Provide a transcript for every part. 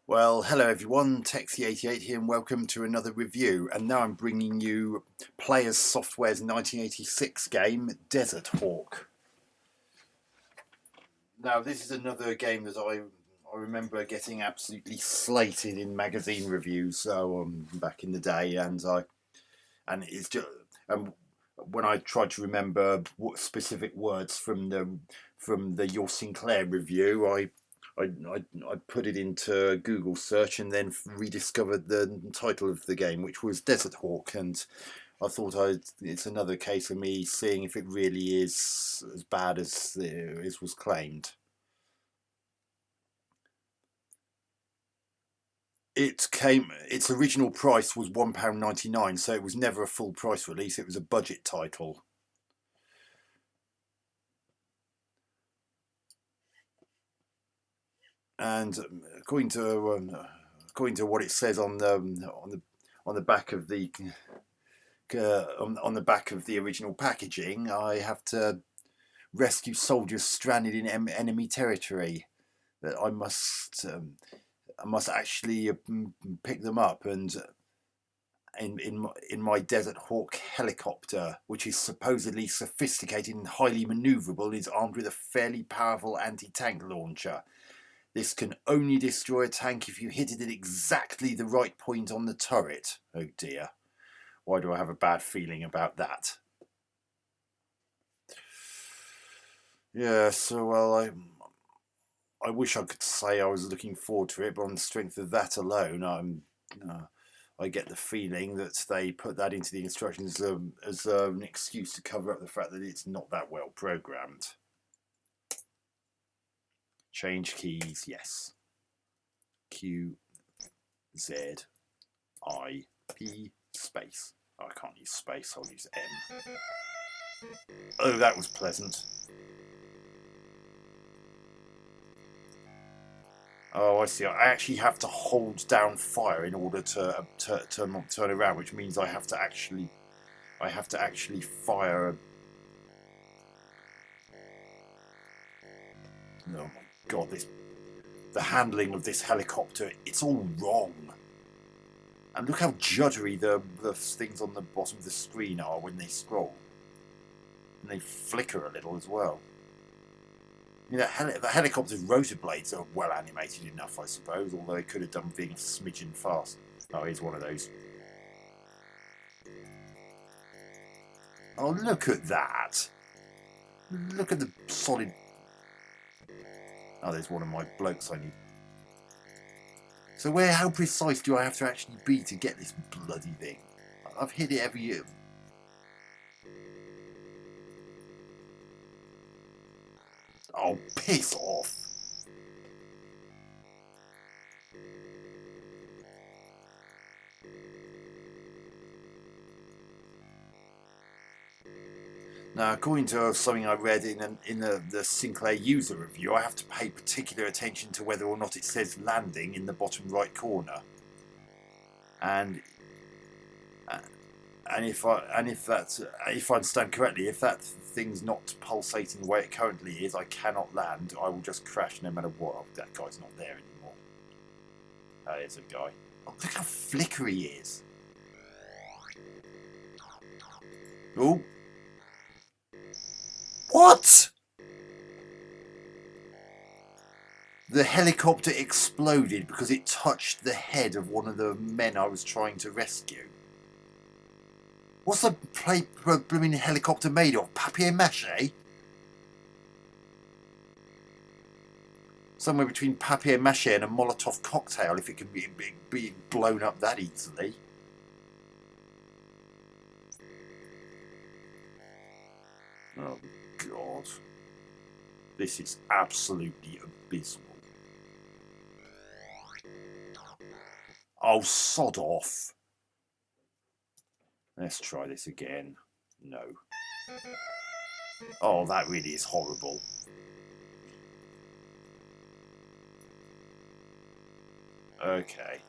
Well, hello everyone, Texie88 here and welcome to another review. And now I'm bringing you Players Software's 1986 game, Desert Hawk. Now this is another game that I remember getting absolutely slated in magazine reviews back in the day, and it's just when I tried to remember what specific words from the Your Sinclair review, I put it into Google search and then rediscovered the title of the game, which was Desert Hawk, and I thought it's another case of me seeing if it really is as bad as it was claimed. Its original price was £1.99, so it was never a full price release. It was a budget title. And according to what it says on the back of the on the back of the original packaging, I have to rescue soldiers stranded in enemy territory. That I must actually pick them up, and in my Desert Hawk helicopter, which is supposedly sophisticated and highly manoeuvrable, is armed with a fairly powerful anti-tank launcher. This can only destroy a tank if you hit it at exactly the right point on the turret. Oh dear. Why do I have a bad feeling about that? Yeah, I wish I could say I was looking forward to it, but on the strength of that alone, I get the feeling that they put that into the instructions as an excuse to cover up the fact that it's not that well programmed. Change keys, yes. Q, Z, I, P, space. Oh, I can't use space, I'll use M. Oh, that was pleasant. Oh, I see. I actually have to hold down fire in order to turn around, which means I have to actually fire. Oh my god! The handling of this helicopter, it's all wrong. And look how juddery the things on the bottom of the screen are when they scroll, and they flicker a little as well. You know, the helicopter's rotor blades are well animated enough, I suppose, although they could have done being a smidgen fast. Oh, here's one of those. Oh, look at that! Look at the solid... Oh, there's one of my blokes I need. So how precise do I have to actually be to get this bloody thing? I've hit it every year. Oh, piss off! Now, according to something I read in the Sinclair user review, I have to pay particular attention to whether or not it says landing in the bottom right corner. And if I understand correctly, if that thing's not pulsating the way it currently is, I cannot land. I will just crash no matter what. Oh, that guy's not there anymore. There's a guy. Oh, look how flickery he is. Oh. What? The helicopter exploded because it touched the head of one of the men I was trying to rescue. What's the blooming helicopter made of? Papier-mâché? Somewhere between papier-mâché and a Molotov cocktail, if it can be blown up that easily. Oh, God. This is absolutely abysmal. Oh, sod off. Let's try this again. No. Oh, that really is horrible. Okay.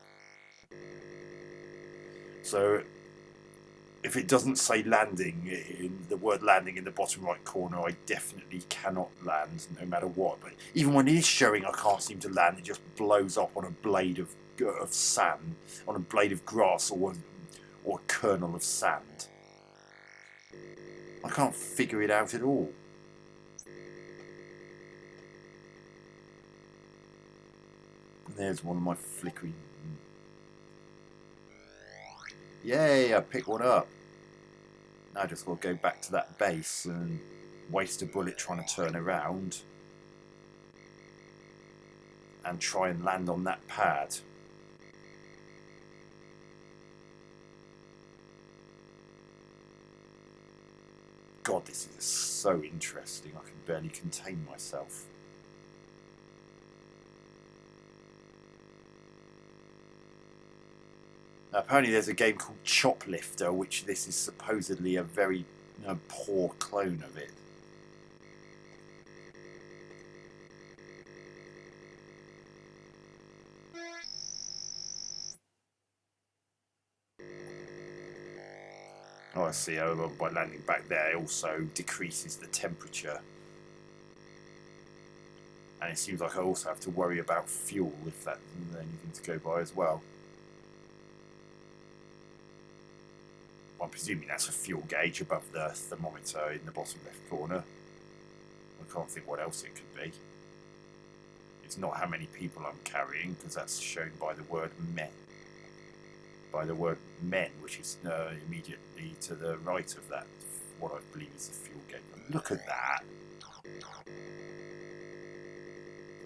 So, If it doesn't say landing, in the word landing in the bottom right corner, I definitely cannot land no matter what. But even when it is showing I can't seem to land, it just blows up on a blade of sand, on a blade of grass, or a kernel of sand. I can't figure it out at all. And there's one of my flickering. Yay, I picked one up. Now I just got to go back to that base and waste a bullet trying to turn around and try and land on that pad. God, this is so interesting. I can barely contain myself. Now, apparently there's a game called Choplifter, which this is supposedly a very poor clone of it. Oh, I see. Oh, by landing back there, it also decreases the temperature. And it seems like I also have to worry about fuel if that's anything to go by as well. I'm presuming that's a fuel gauge above the thermometer in the bottom left corner. I can't think what else it could be. It's not how many people I'm carrying, because that's shown by the word men. By the word men, which is immediately to the right of that, what I believe is the fuel gauge. Look at that.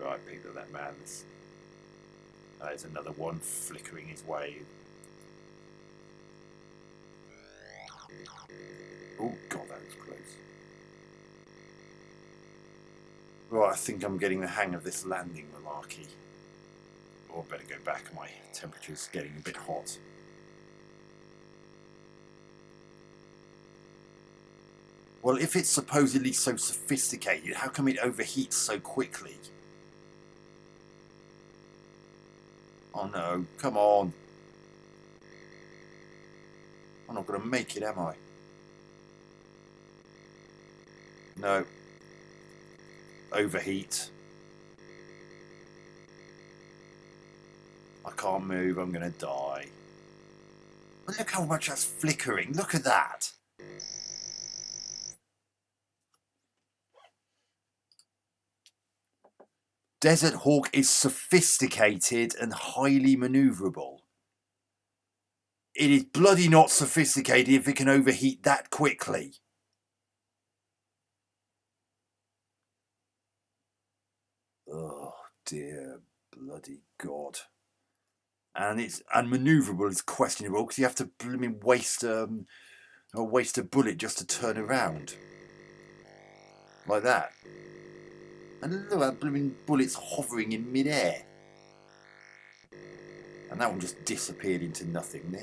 Right, picked up that man. There's another one flickering his way. Oh god, that was close. Right, I think I'm getting the hang of this landing malarkey. Or I better go back, my temperature's getting a bit hot. Well, if it's supposedly so sophisticated, how come it overheats so quickly? Oh no, come on. I'm not going to make it, am I? No. Overheat. I can't move, I'm going to die. But look how much that's flickering, look at that. Desert Hawk is sophisticated and highly manoeuvrable. It is bloody not sophisticated if it can overheat that quickly. Oh dear bloody god. And manoeuvrable is questionable because you have to waste a bullet just to turn around. Like that. And look at that blooming bullet's hovering in mid-air. And that one just disappeared into nothing.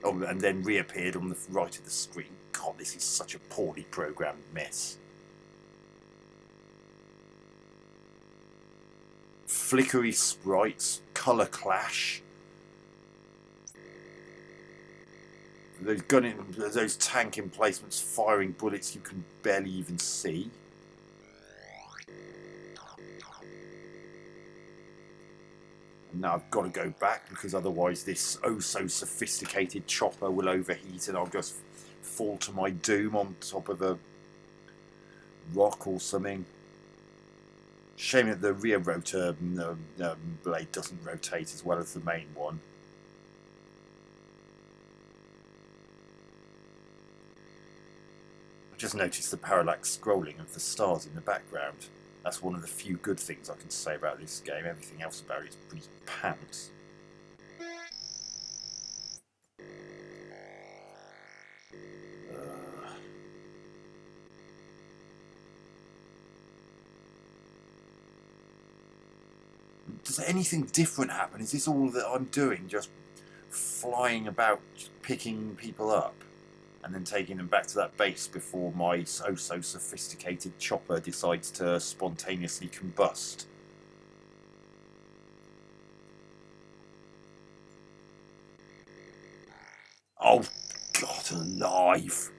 Oh, and then reappeared on the right of the screen. God, this is such a poorly programmed mess. Flickery sprites, colour clash. Those tank emplacements firing bullets you can barely even see. And now I've got to go back because otherwise this oh so sophisticated chopper will overheat and I'll just fall to my doom on top of a rock or something. Shame that the rear rotor blade doesn't rotate as well as the main one. I just noticed the parallax scrolling of the stars in the background. That's one of the few good things I can say about this game. Everything else about it is pretty pants. Does anything different happen? Is this all that I'm doing? Just flying about, picking people up and then taking them back to that base before my so sophisticated chopper decides to spontaneously combust? Oh god, not alive.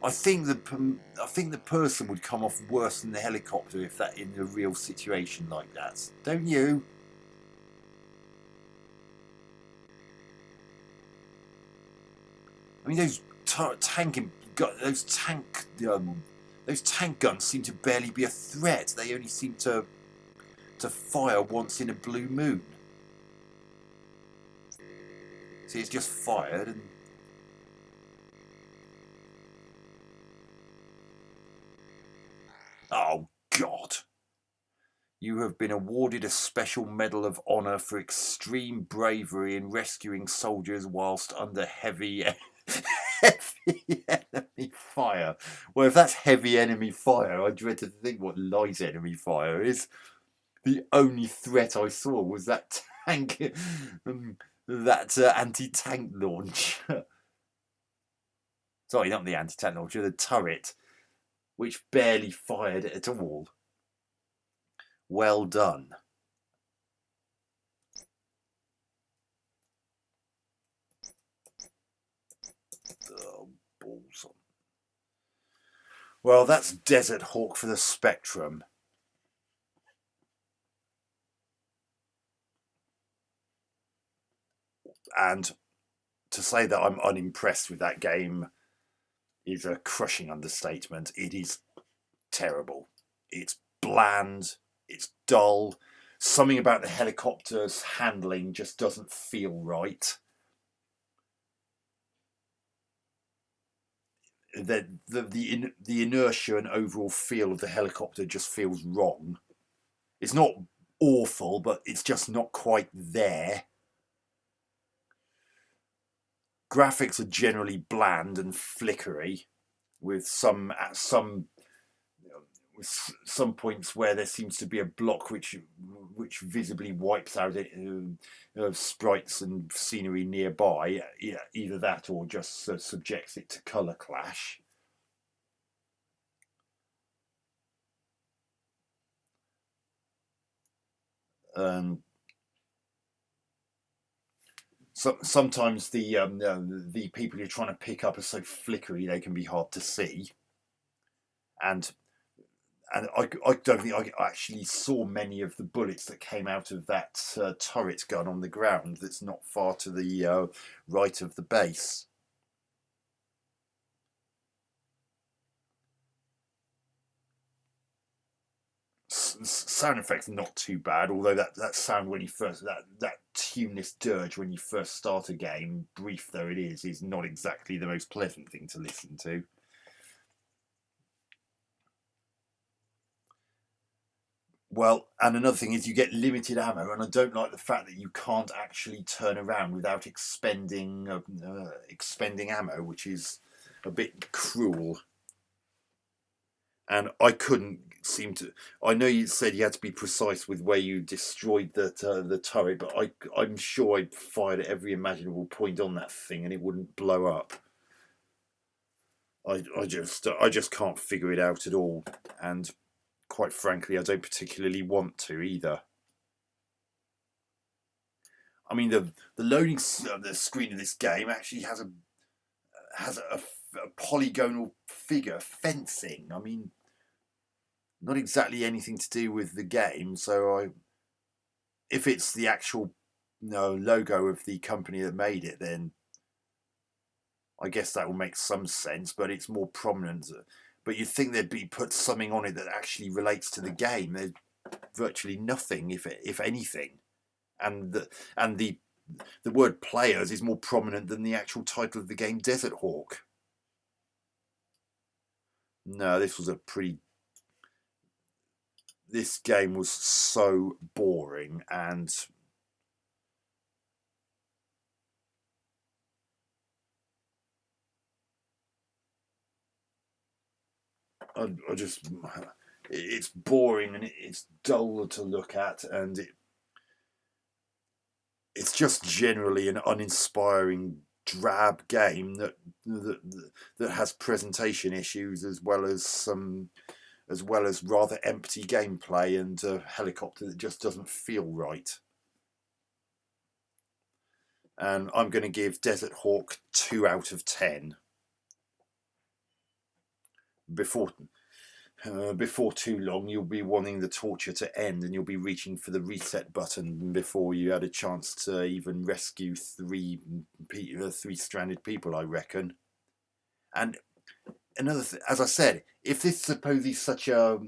I think the person would come off worse than the helicopter if that in a real situation like that. Don't you? I mean, those tank guns seem to barely be a threat. They only seem to fire once in a blue moon. See, it's just fired and. Oh, God. You have been awarded a Special Medal of Honor for extreme bravery in rescuing soldiers whilst under heavy enemy fire. Well, if that's heavy enemy fire, I dread to think what light enemy fire is. The only threat I saw was that tank, that anti-tank launcher. Sorry, not the anti-tank launcher, the turret, which barely fired at all. Well done. Oh, balls on. Well, that's Desert Hawk for the Spectrum. And to say that I'm unimpressed with that game is a crushing understatement. It is terrible. It's bland. It's dull. Something about the helicopter's handling just doesn't feel right. The inertia and overall feel of the helicopter just feels wrong. It's not awful, but it's just not quite there. Graphics are generally bland and flickery, with some points where there seems to be a block which visibly wipes out sprites and scenery nearby. Either that or just subjects it to colour clash. Sometimes the people you're trying to pick up are so flickery they can be hard to see, and I don't think I actually saw many of the bullets that came out of that turret gun on the ground that's not far to the right of the base. Sound effects not too bad, although that sound when you first that tuneless dirge when you first start a game, brief though it is not exactly the most pleasant thing to listen to. Well, and another thing is you get limited ammo, and I don't like the fact that you can't actually turn around without expending ammo, which is a bit cruel. And I couldn't seem to. I know you said you had to be precise with where you destroyed the turret, but I'm sure I fired at every imaginable point on that thing, and it wouldn't blow up. I just can't figure it out at all, and quite frankly, I don't particularly want to either. I mean, the loading the screen of this game actually has a polygonal figure fencing. I mean, not exactly anything to do with the game. So if it's the actual logo of the company that made it, then I guess that will make some sense. But it's more prominent. But you'd think they'd be put something on it that actually relates to the game. There's virtually nothing, if anything, and the word players is more prominent than the actual title of the game, Desert Hawk. No, this game was so boring, and it's boring and it's dull to look at, and it's just generally an uninspiring, drab game that has presentation issues as well as rather empty gameplay and a helicopter that just doesn't feel right. And I'm going to give Desert Hawk 2 out of 10. before before too long, you'll be wanting the torture to end, and you'll be reaching for the reset button before you had a chance to even rescue three stranded people, I reckon. And another, as I said, if this supposedly such a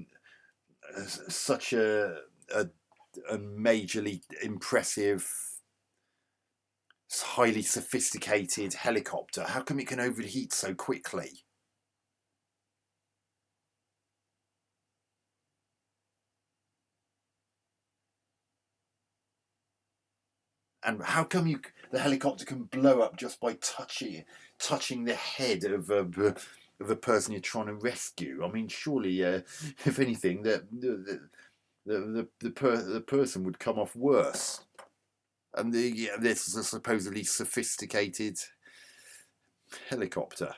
majorly impressive, highly sophisticated helicopter, how come it can overheat so quickly? And how come the helicopter can blow up just by touching the head of a person you're trying to rescue? I mean, surely, if anything, the person would come off worse. And this is a supposedly sophisticated helicopter.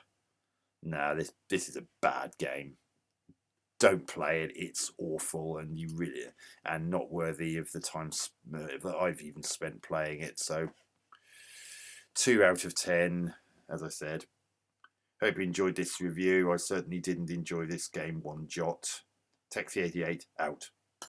Nah, this is a bad game. Don't play it. It's awful, and you really and not worthy of the time that I've even spent playing it. So 2 out of 10, as I said. Hope you enjoyed this review. I certainly didn't enjoy this game one jot. Taxi88 out.